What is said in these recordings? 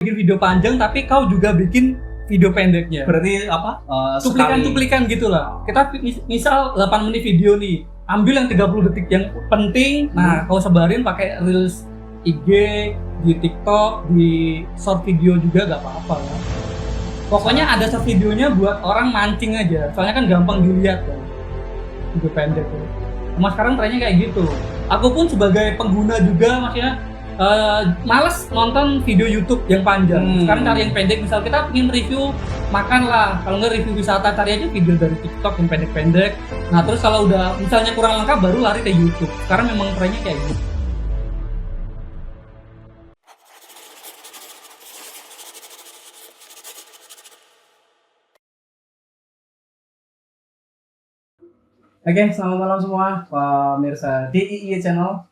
bikin video panjang tapi kau juga bikin video pendeknya. Berarti apa? Cuplikan-cuplikan gitu lah. Kita misal 8 menit video nih, ambil yang 30 detik yang penting. Nah, kau sebarin pakai reels IG, di TikTok, di short video juga gak apa-apa ya. Pokoknya ada short videonya buat orang mancing aja. Soalnya kan gampang dilihat kan. Video pendek tuh. Sama sekarang trennya kayak gitu. Aku pun sebagai pengguna juga maksudnya males nonton video YouTube yang panjang. Sekarang cari yang pendek. Misal kita ingin review makan lah, kalau nggak review wisata, cari aja video dari TikTok yang pendek-pendek. Nah terus kalau udah misalnya kurang lengkap baru lari ke YouTube. Sekarang memang trennya kayak gitu. Oke, selamat malam semua pemirsa DIY Channel.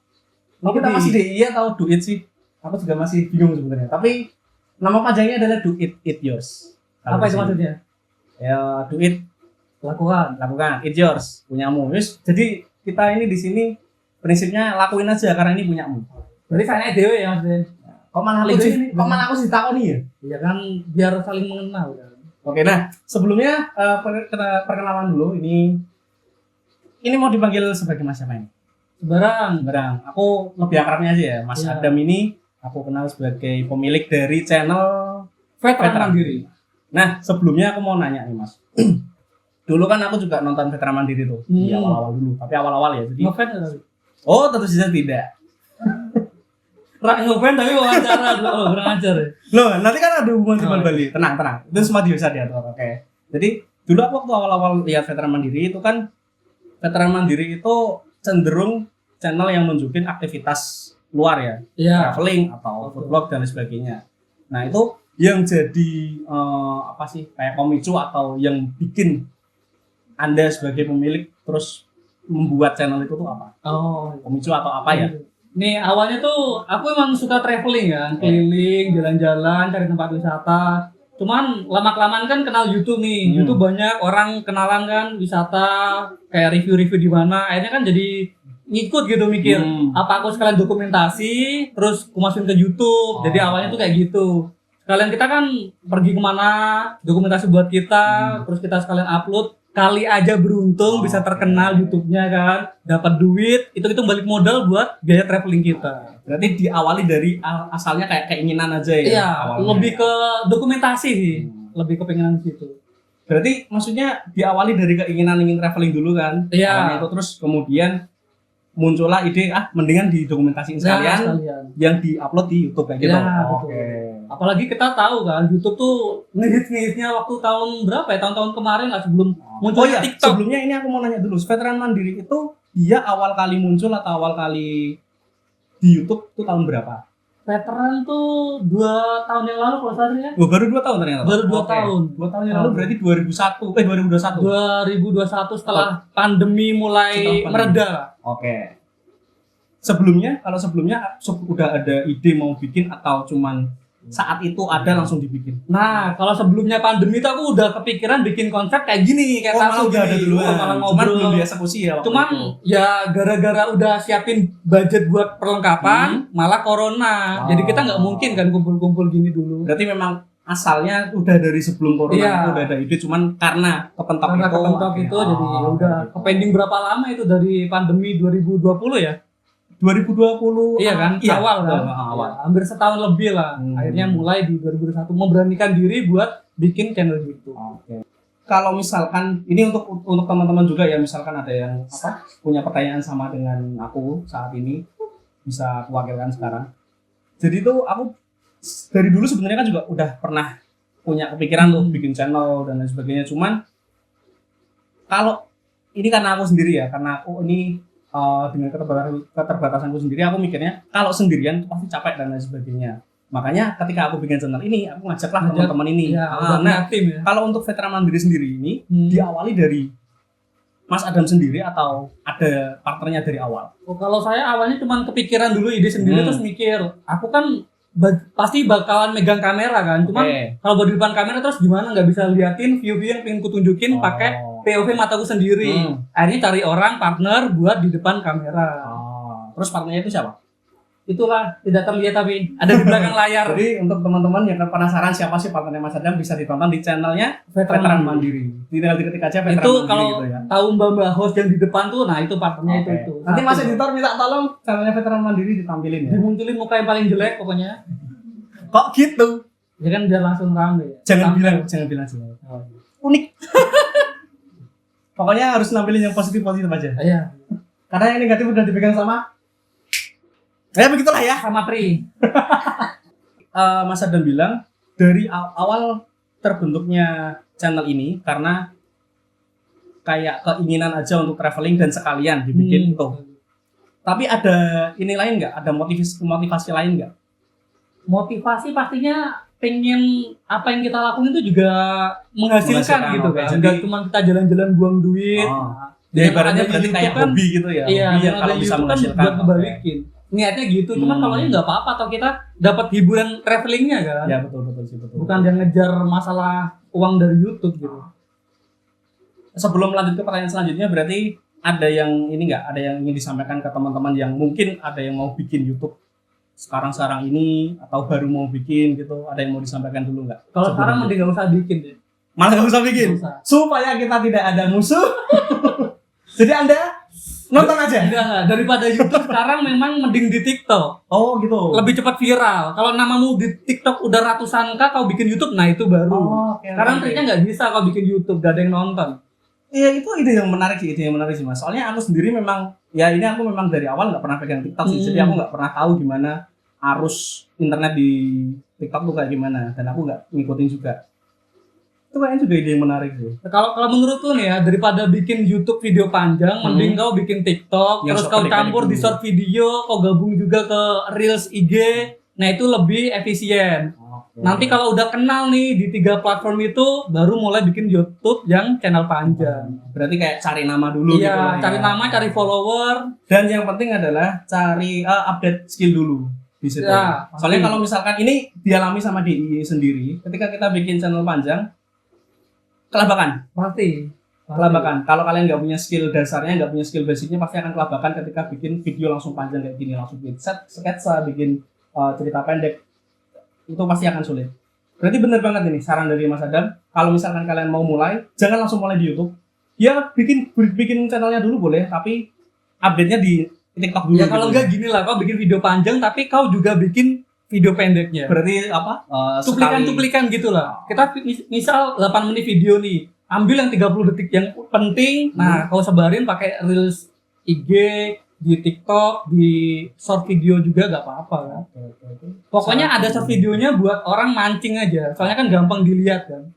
Ini kita masih DIY atau Do It sih? Aku juga masih bingung sebenarnya. Tapi nama panjangnya adalah Do It It Yours. Apa itu maksudnya? Ya, do it, lakukan, it yours, punyamu. Jadi kita ini di sini prinsipnya lakuin aja karena ini punyamu. Berarti saya dewe ya maksudnya. Kok malah aku sih takoni ya? Iya kan biar saling mengenal kan. Oke, nah sebelumnya perkenalan dulu. Ini mau dipanggil sebagai Mas siapa ini? Barang. Aku lebih akrabnya aja ya, Mas Adam ini aku kenal sebagai pemilik dari channel Veteran Mandiri. Nah, sebelumnya aku mau nanya nih Mas. Dulu kan aku juga nonton Veteran Mandiri tuh, di awal-awal dulu. Tapi awal-awal ya, jadi oh, tentu saja tidak. Ngefan tapi wawancara dulu, kurang ajar ya. Loh, nanti kan ada hubungan timbal balik. Tenang. Itu semua bisa diatur, oke. Jadi, dulu aku waktu awal-awal lihat Veteran Mandiri itu kan Veteran Mandiri itu cenderung channel yang nunjukin aktivitas luar ya. Traveling atau food vlog dan sebagainya. Nah, itu yang jadi kayak pemicu atau yang bikin Anda sebagai pemilik terus membuat channel itu tuh apa? Pemicu atau apa ya? Nih awalnya tuh aku emang suka traveling kan, keliling, jalan-jalan, cari tempat wisata. Cuman lama-kelamaan kan kenal YouTube nih. YouTube banyak orang kenalan kan wisata, kayak review-review di mana. Akhirnya kan jadi ngikut gitu mikir, apa aku sekalian dokumentasi terus aku masukin ke YouTube. Jadi awalnya tuh kayak gitu. Kalian kita kan pergi kemana, dokumentasi buat kita, terus kita sekalian upload, kali aja beruntung bisa terkenal YouTube-nya kan, dapat duit, itu balik modal buat biaya traveling kita. Berarti diawali dari asalnya kayak keinginan aja ya? Iya, lebih ke dokumentasi sih, lebih ke pengenan situ. Berarti maksudnya diawali dari keinginan ingin traveling dulu kan? Iya. Itu terus kemudian muncullah ide, mendingan didokumentasiin sekalian yang diupload di YouTube kayak gitu. Apalagi kita tahu kan YouTube tuh ngehits-ngehitsnya waktu tahun berapa ya? Tahun-tahun kemarin lah sebelum munculnya TikTok. Sebelumnya ini aku mau nanya dulu, Veteran Mandiri itu dia awal kali muncul atau awal kali di YouTube tuh tahun berapa? Veteran tuh 2 tahun yang lalu kalau salah ya. Baru 2 tahun ternyata. Baru 2 tahun. 2 tahun yang lalu berarti 2021. 2021 setelah pandemi mulai mereda. Oke. Sebelumnya udah ada ide mau bikin atau cuman saat itu ada langsung dibikin? Nah, kalau sebelumnya pandemi tuh aku udah kepikiran bikin konsep kayak gini, kayak malah udah ada dulu. Cuman belum dieksekusi ya. Ya gara-gara udah siapin budget buat perlengkapan, malah corona. Jadi kita nggak mungkin kan kumpul-kumpul gini dulu. Berarti memang asalnya udah dari sebelum corona itu udah ada ide, cuman karena kepentok itu jadi ya udah kepending berapa lama itu dari pandemi 2020 ya? 2020 iya kan, awal kan, hampir setahun lebih lah. Akhirnya mulai di 2021 memberanikan diri buat bikin channel YouTube. Kalau misalkan ini untuk teman-teman juga ya, misalkan ada yang punya pertanyaan sama dengan aku saat ini, bisa aku wakilkan sekarang. Jadi tuh aku dari dulu sebenarnya kan juga udah pernah punya kepikiran tuh bikin channel dan lain sebagainya. Cuman kalau ini karena aku sendiri ya, karena aku ini dengan keterbatasanku sendiri, aku mikirnya kalau sendirian itu pasti capek dan lain sebagainya. Makanya ketika aku bikin channel ini, aku ngajaklah teman-teman ini. Tim ya. Kalau untuk Veteran Mandiri sendiri ini diawali dari Mas Adam sendiri atau ada partnernya dari awal? Kalau saya awalnya cuma kepikiran dulu ide sendiri, terus mikir, aku kan pasti bakalan megang kamera kan, cuman kalau di depan kamera terus gimana, nggak bisa liatin view-view yang pengen kutunjukin pakai POV mataku sendiri. Akhirnya cari orang partner buat di depan kamera. Terus partnernya itu siapa? itulah tidak terlihat tapi ada di belakang layar. Jadi untuk teman-teman yang penasaran siapa sih partnernya Mas Adam bisa ditonton di channelnya Veteran Mandiri. Tinggal diketik aja Veteran Itu Mandiri kalau gitu ya. tahu mbak host yang di depan tuh, nah itu partnernya itu. Nanti Mas Satu. editor minta tolong channelnya Veteran Mandiri ditampilin ya. Dimunculin muka yang paling jelek pokoknya. Kok gitu? Ya kan biar langsung rame ya. Jangan bilang jelek. Unik. Pokoknya harus nampilin yang positif-positif aja. Iya. Karena yang negatif udah dipegang sama ya begitulah ya. Sama Tri. Mas Adam bilang dari awal terbentuknya channel ini karena kayak keinginan aja untuk traveling dan sekalian dibikin tuh. Tapi ada ini lain nggak? Ada motivasi lain nggak? Motivasi pastinya pengen apa yang kita lakukan itu juga menghasilkan gitu oke. kan. Jadi- Enggak cuma kita jalan-jalan buang duit. Oh. Yang Ibaratnya ada di berarti kayak YouTube kan- hobi gitu ya. Iya, hobi yang ada kalau bisa YouTube kan menghasilkan. buat ngebalikin. Niatnya gitu, cuman kalau nggak apa-apa atau kita dapat hiburan travelingnya kan. Ya betul sih betul. Bukan yang ngejar masalah uang dari YouTube gitu. Sebelum lanjut ke pertanyaan selanjutnya berarti ada yang ini nggak? Ada yang ingin disampaikan ke teman-teman yang mungkin ada yang mau bikin YouTube sekarang ini atau baru mau bikin gitu? Ada yang mau disampaikan dulu nggak? Kalau sekarang mending nggak usah bikin deh. Malah nggak usah bikin Nggak usah. supaya kita tidak ada musuh. Jadi Anda nonton aja. Enggak, daripada YouTube sekarang memang mending di TikTok. Oh gitu. Lebih cepat viral. Kalau namamu di TikTok udah ratusan K, kau bikin YouTube, nah itu baru. Oh, oke, Sekarang oke. triknya nggak bisa kau bikin YouTube, gak ada yang nonton. Iya itu ide yang menarik sih Mas. Soalnya aku sendiri memang ya ini aku memang dari awal nggak pernah pegang TikTok sih. Jadi aku nggak pernah tahu gimana arus internet di TikTok tuh kayak gimana dan aku nggak ngikutin juga. Itu kayaknya juga ide yang menarik sih. Kalau menurutku nih ya, daripada bikin YouTube video panjang, mending kau bikin TikTok, Yang terus kau pendek-pendek campur di dulu. short video, kau gabung juga ke Reels IG. Nah itu lebih efisien. Nanti kalau udah kenal nih di 3 platform itu, baru mulai bikin YouTube yang channel panjang. Berarti kayak cari nama dulu gitu lah Iya, ya. cari nama, cari follower. Dan yang penting adalah cari update skill dulu di situ. Ya, Soalnya pasti. kalau misalkan ini dialami sama DIY sendiri, ketika kita bikin channel panjang, kelabakan. Pasti. Kelabakan. Kalau kalian nggak punya skill dasarnya, nggak punya skill basicnya, pasti akan kelabakan ketika bikin video langsung panjang kayak gini, langsung bikin sketsa, bikin cerita pendek, itu pasti akan sulit. Berarti bener banget ini saran dari Mas Adam. Kalau misalkan kalian mau mulai, jangan langsung mulai di YouTube. Ya bikin channelnya dulu boleh, tapi update-nya di TikTok dulu. Ya kalau gitu. enggak gini lah, kau bikin video panjang tapi kau juga bikin video pendeknya. Berarti apa? Cuplikan-cuplikan gitu lah. Kita misal 8 menit video nih, ambil yang 30 detik yang penting, nah kau sebarin pakai Reels IG, di TikTok, di short video juga gak apa-apa kan. Pokoknya ada short videonya buat orang mancing aja, soalnya kan gampang dilihat kan.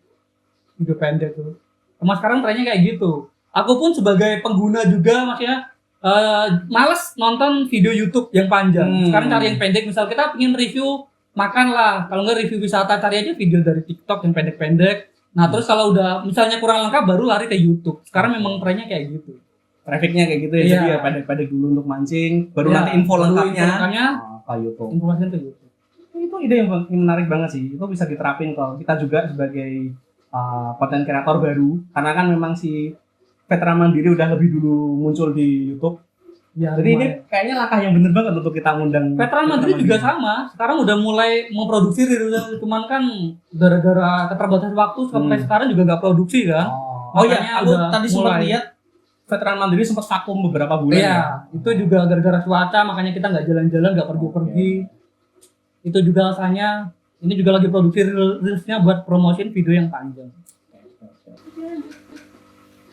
Video pendek tuh. Sama sekarang trennya kayak gitu. Aku pun sebagai pengguna juga maksudnya males nonton video YouTube yang panjang. Sekarang cari yang pendek. Misal kita ingin review makan lah, kalau nggak review wisata, cari aja video dari TikTok yang pendek-pendek. Nah terus kalau udah misalnya kurang lengkap baru lari ke YouTube. Sekarang memang trennya kayak gitu. Trafficnya kayak gitu ya, Iya. jadi ya pendek-pendek dulu untuk mancing, baru Iya, nanti info baru lengkapnya info lengkapnya, ke YouTube. informasinya ke YouTube. Itu ide yang menarik banget sih. Itu bisa diterapin kalau kita juga sebagai konten kreator baru, karena kan memang si Veteran Mandiri udah lebih dulu muncul di YouTube. Ya, Jadi ini kayaknya langkah yang bener banget untuk kita ngundang Veteran Mandiri juga sama. Sekarang udah mulai memproduksi Reels, cuman kan gara-gara keterbatasan waktu sampai sekarang juga nggak produksi kan. Oh iya, Makanya aku udah tadi sempat mulai. lihat Veteran Mandiri sempat vakum beberapa bulan. Iya, ya. itu juga gara-gara cuaca, makanya kita nggak jalan-jalan, nggak pergi-pergi. Itu juga alasannya. Ini juga lagi produksi Reelsnya buat promosiin video yang panjang.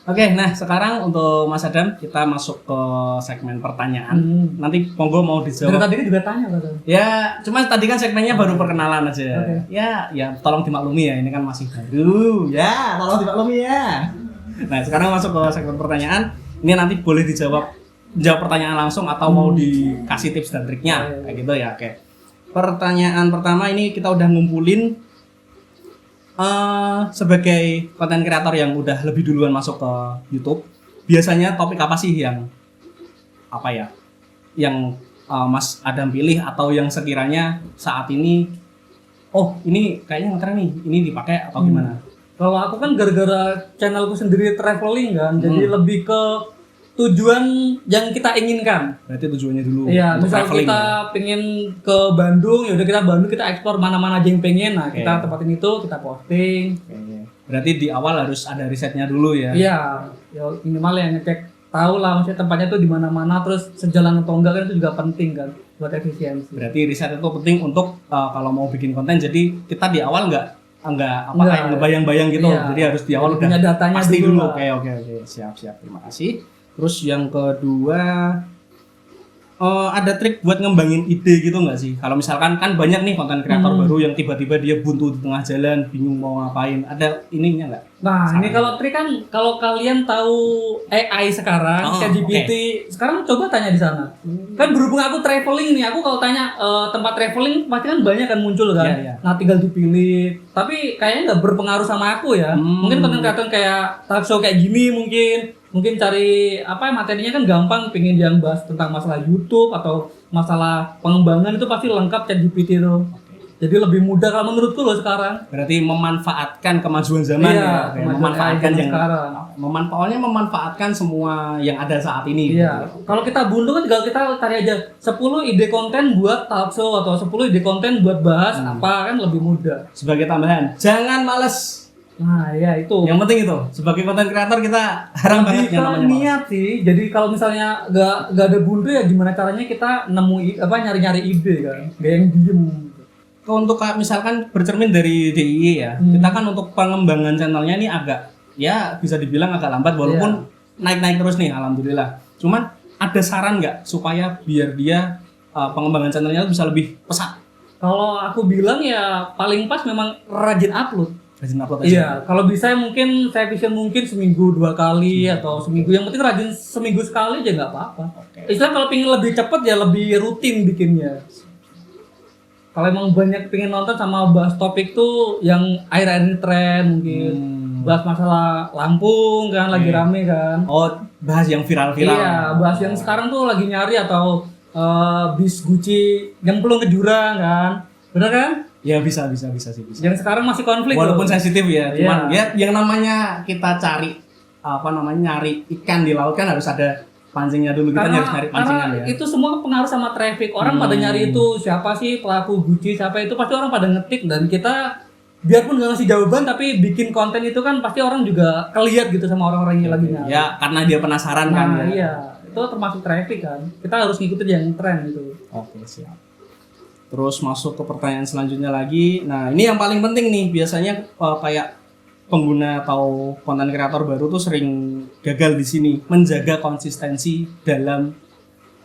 Oke, nah sekarang untuk Mas Adam kita masuk ke segmen pertanyaan. Nanti monggo mau Dari dijawab. tadi juga tanya kata. Ya, cuma tadi kan segmennya baru perkenalan aja. Oke. Ya, tolong dimaklumi ya, ini kan masih baru. Ya, tolong dimaklumi ya. Nah, sekarang masuk ke segmen pertanyaan. Ini nanti boleh jawab pertanyaan langsung atau mau dikasih tips dan triknya, kayak gitu ya. Oke. Pertanyaan pertama ini kita udah ngumpulin sebagai konten kreator yang udah lebih duluan masuk ke YouTube. Biasanya topik apa sih yang Mas Adam pilih atau yang sekiranya saat ini ini kayaknya ngetren nih, ini dipakai atau gimana? Kalau aku kan gara-gara channelku sendiri traveling kan, jadi lebih ke tujuan yang kita inginkan. Berarti tujuannya dulu. Iya, untuk misal traveling kita ya? pengen ke Bandung, ya udah kita Bandung, kita eksplor mana-mana aja yang pengen. Nah, Oke. kita tempatin itu, kita posting. Oke. Berarti di awal harus ada risetnya dulu ya. Iya, ya minimal ya ngecek tahu lah maksudnya tempatnya tuh di mana-mana, terus sejalan atau enggak kan itu juga penting kan buat efisiensi. Berarti riset itu penting untuk kalau mau bikin konten. Jadi kita di awal nggak apa Nggak. kayak ngebayang-bayang gitu. Iya. Jadi harus di awal Jadi punya udah datanya pasti dulu dulu. lah. Oke. Siap. Terima kasih. Terus yang kedua ada trik buat ngembangin ide gitu nggak sih? Kalau misalkan kan banyak nih konten kreator baru yang tiba-tiba dia buntu di tengah jalan, bingung mau ngapain. Ada ininya nggak? Nah, ini kalau trik kan kalau kalian tahu AI sekarang, Oh, ChatGPT, sekarang coba tanya di sana. Kan berhubung aku traveling nih, aku kalau tanya tempat traveling pasti kan banyak kan muncul kan. Iya. Nah, tinggal dipilih. Tapi kayaknya nggak berpengaruh sama aku ya. Mungkin konten kreator kayak talk show kayak gini mungkin cari apa materinya kan gampang, pengen yang bahas tentang masalah YouTube atau masalah pengembangan itu pasti lengkap ChatGPT itu. Jadi lebih mudah kalau menurutku loh sekarang. Berarti memanfaatkan kemajuan zaman Iya, ya. Kayak kemajuan memanfaatkan zaman yang sekarang. memanfaatkan semua yang ada saat ini. Iya. Kalau kita buntu kan tinggal kita cari aja 10 ide konten buat talk show atau 10 ide konten buat bahas apa, kan lebih mudah. Sebagai tambahan, jangan males. Nah, ya itu. Yang penting itu, sebagai konten kreator kita harap banget yang Bisa namanya malas. niat sih. Jadi kalau misalnya nggak ada buntu ya gimana caranya kita nyari-nyari ide kan. Gak yang diem. Untuk misalkan bercermin dari DIY ya, kita kan untuk pengembangan channelnya ini agak ya bisa dibilang agak lambat walaupun naik-naik terus nih, alhamdulillah. Cuman ada saran nggak supaya biar dia pengembangan channelnya bisa lebih pesat? Kalau aku bilang ya paling pas memang rajin upload. Rajin upload aja. Iya, kalau bisa mungkin saya vision mungkin seminggu 2 kali atau seminggu. Yang penting rajin seminggu sekali aja nggak apa-apa. Oke. Istilah kalau pengen lebih cepat ya lebih rutin bikinnya. Kalau emang banyak pengen nonton sama bahas topik tuh yang akhir-akhir ini tren mungkin. Bahas masalah Lampung kan lagi rame kan. Oh, bahas yang viral-viral. Iya, bahas yang sekarang tuh lagi nyari atau bis Gucci yang belum ke jurang kan. Bener kan? Ya bisa sih bisa. Yang sekarang masih konflik Walaupun tuh. sensitif ya, cuman Iya. ya yang namanya kita cari nyari ikan di laut kan harus ada pancingnya dulu. Kita harus nyari pancingan ya. itu semua pengaruh sama traffic. Orang pada nyari itu siapa sih pelaku Gucci, siapa itu pasti orang pada ngetik, dan kita biarpun nggak ngasih jawaban tapi bikin konten itu kan pasti orang juga keliat gitu sama orang-orang yang lagi nyari. Ya karena dia penasaran kan Nah, ya. iya, itu termasuk traffic kan. Kita harus ngikutin yang tren gitu. Oke, siap. Terus masuk ke pertanyaan selanjutnya lagi. Nah, ini yang paling penting nih. Biasanya kayak pengguna atau konten kreator baru tuh sering gagal di sini, menjaga konsistensi dalam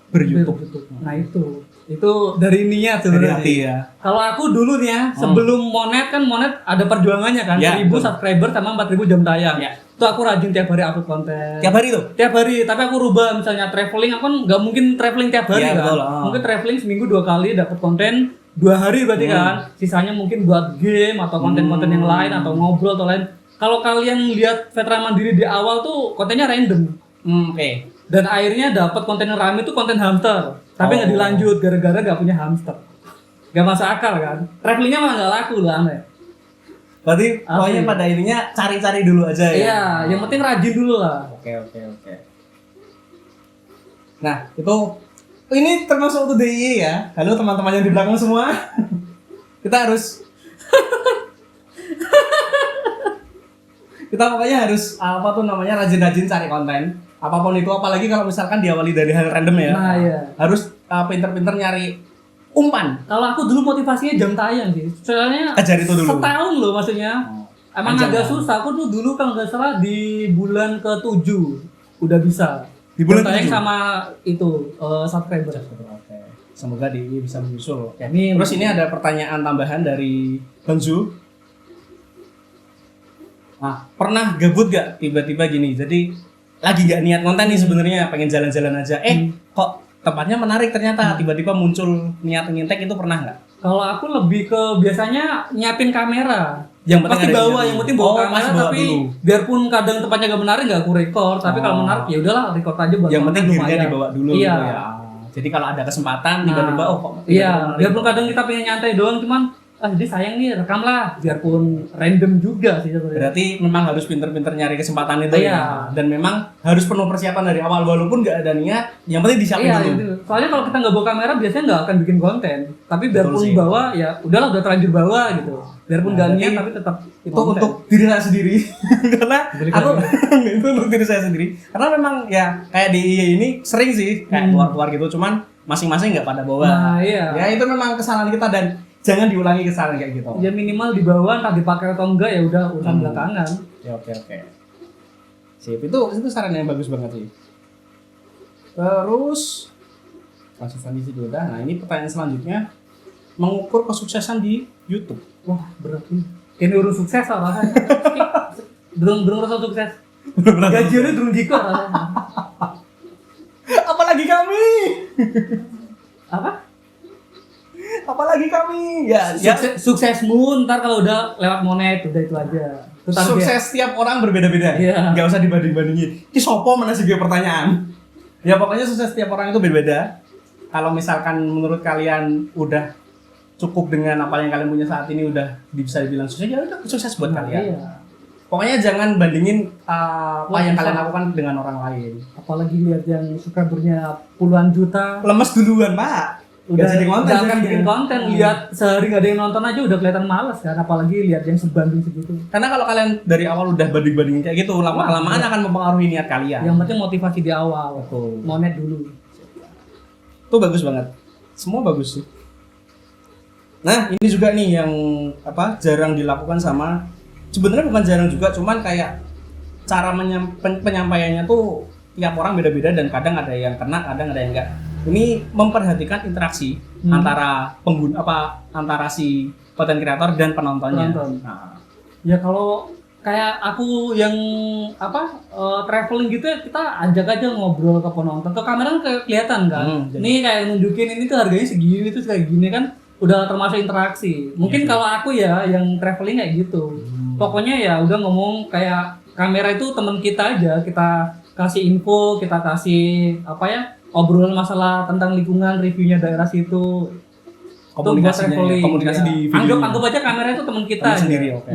ber-YouTube. Nah, itu dari niat Dari sebenarnya. hati ya. Kalau aku dulu nih ya, sebelum Monet kan Monet ada perjuangannya kan, Ya, 1000 betul. subscriber sama 4000 jam tayang. Ya. Itu aku rajin tiap hari upload konten. Tiap hari tuh. Tiap hari, tapi aku rubah misalnya traveling, aku kan nggak mungkin traveling tiap hari Iya, kan. betul, Mungkin traveling seminggu 2 kali dapat konten 2 hari berarti kan. Sisanya mungkin buat game atau konten-konten yang lain atau ngobrol atau lain. Kalau kalian lihat Veteran Mandiri di awal tuh kontennya random. Oke. Dan akhirnya dapat konten yang rame itu konten hamster. Tapi nggak dilanjut gara-gara nggak punya hamster. Gak masuk akal kan. Travelingnya malah nggak laku lah aneh. Berarti pokoknya pada intinya cari-cari dulu aja ya. Iya, yang penting rajin dulu lah. Oke. Nah, itu ini termasuk untuk DIY ya. Halo teman-teman yang di belakang semua. Kita harus kita pokoknya harus rajin-rajin cari konten. Apapun itu, apalagi kalau misalkan diawali dari hal random ya. Nah, iya. Harus pinter-pinter nyari umpan. Kalau aku dulu motivasinya jam tayang sih. Soalnya Ajar itu dulu. setahun loh maksudnya. Emang Panjang agak kan? susah. Aku tuh dulu kalau nggak salah di bulan ke-7 udah bisa. Di bulan Jam tayang ke-7? sama itu subscriber. Oke. Semoga DIY bisa menyusul. Oke. Amin. Terus ini ada pertanyaan tambahan dari Bang Zu. Nah, pernah gabut gak tiba-tiba gini? Jadi lagi gak niat konten nih sebenarnya, pengen jalan-jalan aja. Kok tempatnya menarik ternyata, tiba-tiba muncul niat ngintek, itu pernah nggak? Kalau aku lebih ke biasanya nyiapin kamera. Yang penting Pasti ada bawa, yang yang penting bawa Oh, kamera, pasti bawa tapi dulu. biarpun kadang tempatnya gak menarik gak aku record, tapi kalau menarik ya udahlah record aja buat Yang penting konten, gearnya lumayan. dibawa dulu Iya. gitu ya. Jadi kalau ada kesempatan tiba-tiba Nah, kok iya, biarpun kadang kita pengen nyantai doang, cuman jadi sayang nih rekam lah, biarpun random juga sih sebenarnya. Berarti memang harus pinter-pinter nyari kesempatan itu Iya. ya. Dan memang harus penuh persiapan dari awal walaupun nggak ada niat, yang penting disiapin Iya dulu. itu. Soalnya kalau kita nggak bawa kamera biasanya nggak akan bikin konten. Tapi Betul biarpun sih. bawa ya udahlah udah terlanjur bawa gitu. Biarpun Nah, nggak berarti niat tapi tetap Itu konten. untuk diri saya sendiri. Karena Beli aku kamera. itu untuk diri saya sendiri. Karena memang ya kayak di IE ini sering sih kayak keluar-keluar gitu, cuman masing-masing nggak pada bawa. Nah iya. Ya itu memang kesalahan kita dan jangan diulangi kesalahan kayak gitu. Ya minimal dibawa entah dipakai atau enggak ya udah urusan belakangan. Ya oke. Sip, itu saran yang bagus banget sih. Terus konsistensi dulu dah. Nah, ini pertanyaan selanjutnya, mengukur kesuksesan di YouTube. Wah berat nih. Ini urus sukses apa? Belum rasa sukses. Gajiannya belum dikot. Apalagi kami. Apa? Apalagi kami. Ya, Suksesmu ntar kalau udah lewat monet udah itu aja. Itu target. sukses setiap orang berbeda-beda. Iya. Nggak usah dibanding-bandingin. Ini sopo mana sih pertanyaan? Ya pokoknya sukses setiap orang itu berbeda. Kalau misalkan menurut kalian udah cukup dengan apa yang kalian punya saat ini udah bisa dibilang sukses, ya udah sukses buat kalian. Iya. Pokoknya jangan bandingin apa Wah, yang bisa. kalian lakukan dengan orang lain. Apalagi lihat yang subscribernya puluhan juta. Lemes duluan, Pak. Udah jadi konten nggak akan jadinya. bikin konten, lihat sehari nggak ada yang nonton aja udah kelihatan malas kan, apalagi lihat yang sebanding segitu. Karena kalau kalian dari awal udah banding-bandingin kayak gitu, lama-kelamaan akan mempengaruhi niat kalian. Yang penting motivasi di awal. Betul. Monet dulu. Itu bagus banget. Semua bagus sih. Nah, ini juga nih yang jarang dilakukan sama, sebenarnya bukan jarang juga, cuman kayak cara penyampaiannya tuh tiap orang beda-beda dan kadang ada yang kena, kadang ada yang enggak. Ini memperhatikan interaksi antara pengguna antara si konten kreator dan penontonnya. Penonton. Nah, Ya kalau kayak aku yang traveling gitu ya, kita ajak aja ngobrol ke penonton, ke kamera kan kelihatan kan. Ini kayak nunjukin ini tuh harganya segini, itu kayak gini kan, udah termasuk interaksi. Mungkin kalau aku ya yang traveling kayak gitu. Pokoknya ya udah ngomong kayak kamera itu teman kita aja, kita kasih info, kita kasih obrolan masalah tentang lingkungan, reviewnya daerah situ. komunikasi di video. Anggap aja kamera itu teman kita Teman aja. sendiri, oke.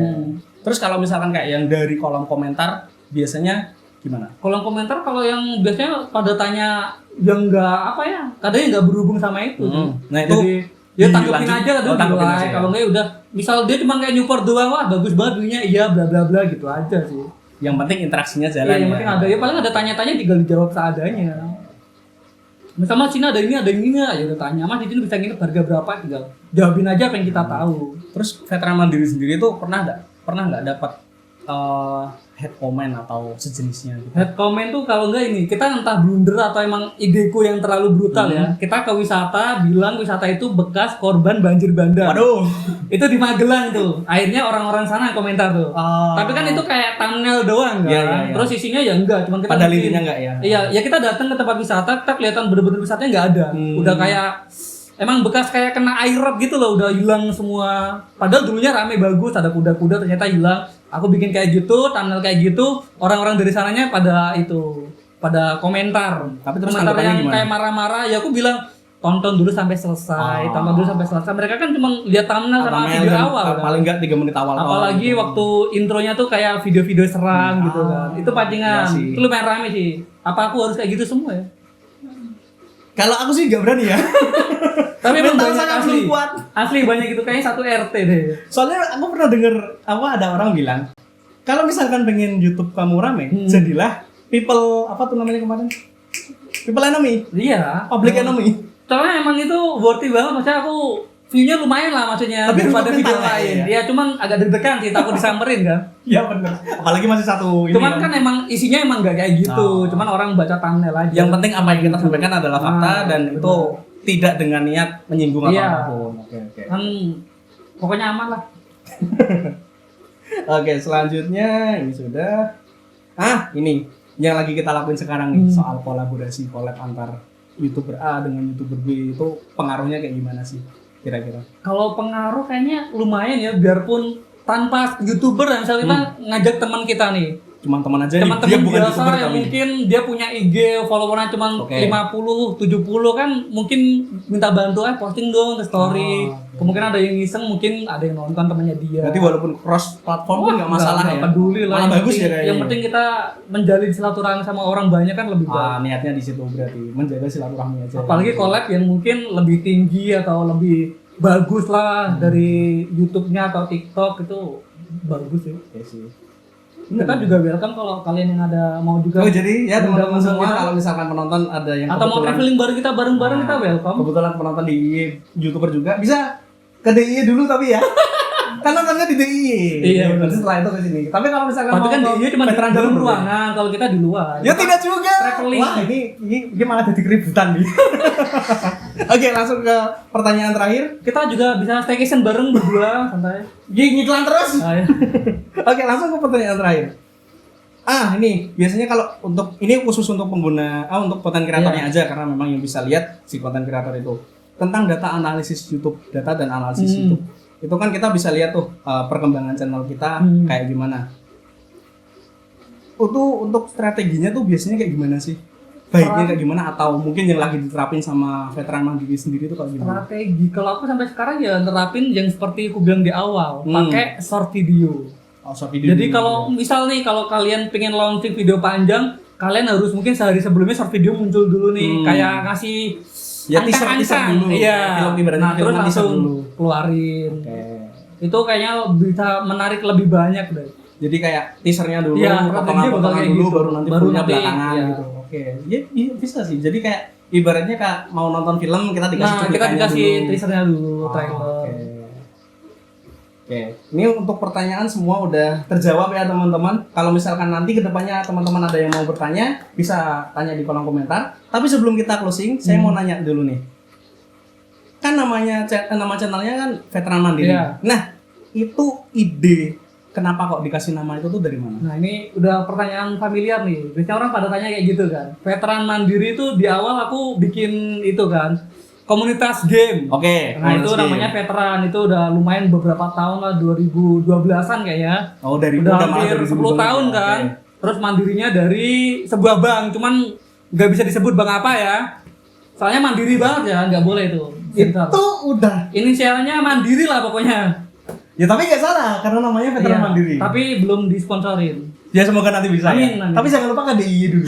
Terus kalau misalkan kayak yang dari kolom komentar biasanya gimana? Kolom komentar kalau yang biasanya pada tanya yang kadang nggak berhubung sama itu. Nah, itu jadi ya tanggepin dilanjut. aja kadang Tanggepin aja ya. kalau nggak ya udah, misal dia cuma kayak nyupport doang, wah bagus banget videonya, iya bla bla bla gitu aja sih. Yang penting interaksinya jalan. Iya, yang penting ada, ya paling ada tanya-tanya tinggal dijawab seadanya. Misalnya sini ada ini nggak, ya udah tanya, Mas di sini bisa nginep harga berapa, tinggal jawabin aja apa yang kita tahu. Terus veteran mandiri sendiri itu pernah nggak dapat head comment atau sejenisnya gitu? Head comment tuh kalau enggak ini, kita entah blunder atau emang ideku yang terlalu brutal ya. Kita ke wisata, bilang wisata itu bekas korban banjir bandang. Waduh. Itu di Magelang tuh. Akhirnya orang-orang sana yang komentar tuh. Tapi kan itu kayak thumbnail doang kan. Iya, iya. Terus isinya ya enggak, cuman kita Pada bikin. intinya enggak ya? Iya, ya kita datang ke tempat wisata, kita kelihatan bener-bener wisatanya enggak ada. Udah kayak emang bekas kayak kena air rop gitu loh, udah hilang semua. Padahal dulunya rame bagus, ada kuda-kuda, ternyata hilang. Aku bikin kayak gitu, thumbnail kayak gitu, orang-orang dari sananya pada komentar. Tapi terus komentar tanggapannya yang gimana? kayak marah-marah, ya aku bilang tonton dulu sampai selesai, tonton dulu sampai selesai. Mereka kan cuma lihat thumbnail sama video awal kan. Paling enggak 3 menit awal. Apalagi waktu intronya tuh kayak video-video serang gitu kan. Itu pancingan. Iya sih. Itu lumayan rame sih. Apa aku harus kayak gitu semua ya? Kalau aku sih nggak berani ya. Tapi emang Mental banyak saya asli. belum kuat. Asli banyak gitu, kayaknya satu RT deh. Soalnya aku pernah denger ada orang bilang kalau misalkan pengen YouTube kamu rame, jadilah people kemarin? People enemy, Iya. public enemy. Soalnya emang itu worthy banget, maksudnya aku view-nya lumayan lah maksudnya Tapi daripada untuk video mental lain. ya. Iya, cuman agak deg-degan sih, takut disamperin kan. Iya benar. Apalagi masih satu ini. Cuman kan emang isinya emang gak kayak gitu, cuman orang baca thumbnail aja. Yang penting apa yang kita sampaikan adalah fakta dan benar. itu tidak dengan niat menyinggung Iya. apapun. Oke. Kan pokoknya aman lah. Oke, selanjutnya ini sudah. Ini yang lagi kita lakuin sekarang nih soal kolaborasi collab antar YouTuber A dengan YouTuber B itu pengaruhnya kayak gimana sih kira-kira? Kalau pengaruh kayaknya lumayan ya, biarpun tanpa YouTuber, misalnya kita ngajak teman kita nih, cuman teman aja nih, dia teman-teman bukan biasa YouTuber yang tapi. mungkin dia punya IG followernya cuma Oke. 50, 70 kan mungkin minta bantuan posting dong ke story. Oh, oke. Kemungkinan ada yang iseng, mungkin ada yang nonton temannya dia. Berarti walaupun cross platform pun nggak masalah nggak ya. peduli lah. Malah Yang bagus penting- ya kayaknya. Yang penting kita menjalin silaturahmi sama orang banyak kan lebih baik. Niatnya di situ berarti menjaga silaturahmi aja. Apalagi collab yang mungkin lebih tinggi atau lebih bagus lah dari YouTube-nya atau TikTok itu bagus sih. Oke sih. Kita juga welcome kalau kalian yang ada mau juga Oh jadi ya teman-teman undang semua kita. kalau misalkan penonton ada yang atau mau kebetulan- traveling bareng kita bareng-bareng kita welcome. Kebetulan penonton di DIY YouTuber juga bisa ke DIY dulu tapi ya. Kan nontonnya di DIY. Iya, benar. Nanti setelah itu ke sini. Tapi kalau misalkan Berarti kan mau dia cuma di veteran dalam dulu. ruangan, kalau kita di luar. Ya tidak juga. Traveling. Wah, ini malah jadi keributan nih. Oke, langsung ke pertanyaan terakhir. Kita juga bisa staycation bareng berdua santai. Ngiklan terus. Ah, ya. Oke, langsung ke pertanyaan terakhir. Ini biasanya kalau untuk ini khusus untuk pengguna, untuk konten kreatornya aja karena memang yang bisa lihat si konten kreator itu tentang data analisis YouTube, data dan analisis YouTube. Itu kan kita bisa lihat tuh perkembangan channel kita kayak gimana. Untuk strateginya tuh biasanya kayak gimana sih? Baiknya kayak gimana atau mungkin yang lagi diterapin sama veteran mandiri sendiri tuh kayak gimana? Strategi kalau aku sampai sekarang ya nerapin yang seperti aku bilang di awal, pakai short video. Short video. Jadi kalau misal nih kalau kalian pengen launching video panjang, kalian harus mungkin sehari sebelumnya short video muncul dulu nih, kayak ngasih ya teaser dulu. Iya. Film ibaratnya Nah, terus film teaser langsung dulu. keluarin. Oke. Itu kayaknya bisa menarik lebih banyak deh. Jadi kayak teasernya dulu, Iya, potongan-potongan bakal kayak dulu, gitu. baru nanti Baru punya nanti, belakangan iya. gitu. Oke, ya bisa sih. Jadi kayak ibaratnya kayak mau nonton film kita dikasih Nah, kita cuplikannya dikasih dulu. teasernya dulu, Oh, trailer. Oke, ini untuk pertanyaan semua udah terjawab ya teman-teman. Kalau misalkan nanti kedepannya teman-teman ada yang mau bertanya, bisa tanya di kolom komentar. Tapi sebelum kita closing, saya mau nanya dulu nih. Kan nama channelnya kan Veteran Mandiri. Iya. Nah, itu ide kenapa kok dikasih nama itu tuh dari mana? Nah, ini udah pertanyaan familiar nih. Biasanya orang pada tanya kayak gitu kan. Veteran Mandiri itu di awal aku bikin itu kan, komunitas game. Oke, Nah, itu namanya Veteran. Itu udah lumayan beberapa tahun lah, 2012-an kayaknya. Oh, dari Udah malah hampir dari 10 dulu tahun ya. kan. Oke. Terus mandirinya dari sebuah bank, cuman nggak bisa disebut bank apa ya. Soalnya mandiri banget ya, nggak boleh itu. Itu udah. Inisialnya Mandiri lah pokoknya. Ya tapi nggak salah karena namanya Veteran Iya, Mandiri. tapi belum disponsorin. Ya semoga nanti bisa. Amin, Ya. amin. Tapi jangan lupa KDI dulu.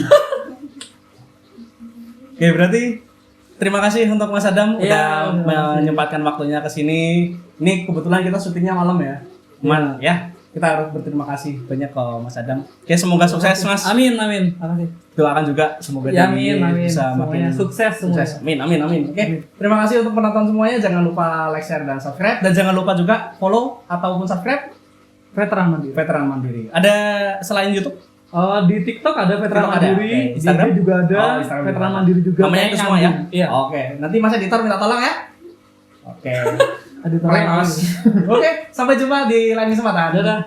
Oke, berarti terima kasih untuk Mas Adam Iya, udah menyempatkan waktunya ke sini. Ini kebetulan kita syutingnya malam ya. Cuman ya, kita harus berterima kasih banyak ke Mas Adam. Oke, semoga sukses Mas. Amin, amin. Makasih. Doakan juga semoga Ya, DIY amin, amin. bisa Semuanya makin sukses semuanya. Amin, amin, amin. Oke, terima kasih untuk penonton semuanya. Jangan lupa like, share, dan subscribe. Dan jangan lupa juga follow ataupun subscribe Veteran Mandiri. Veteran Mandiri. Ada selain YouTube? Di TikTok ada Veteran TikTok ada, Mandiri, oke. Instagram? di IG juga ada, Oh, Instagram Veteran juga ada. Mandiri juga. Namanya itu Kayaknya semua ya? nyambung. Iya. Oke, nanti Mas Editor minta tolong ya. Oke. Ada Keren, Mas. Oke, sampai jumpa di lain kesempatan. Dadah.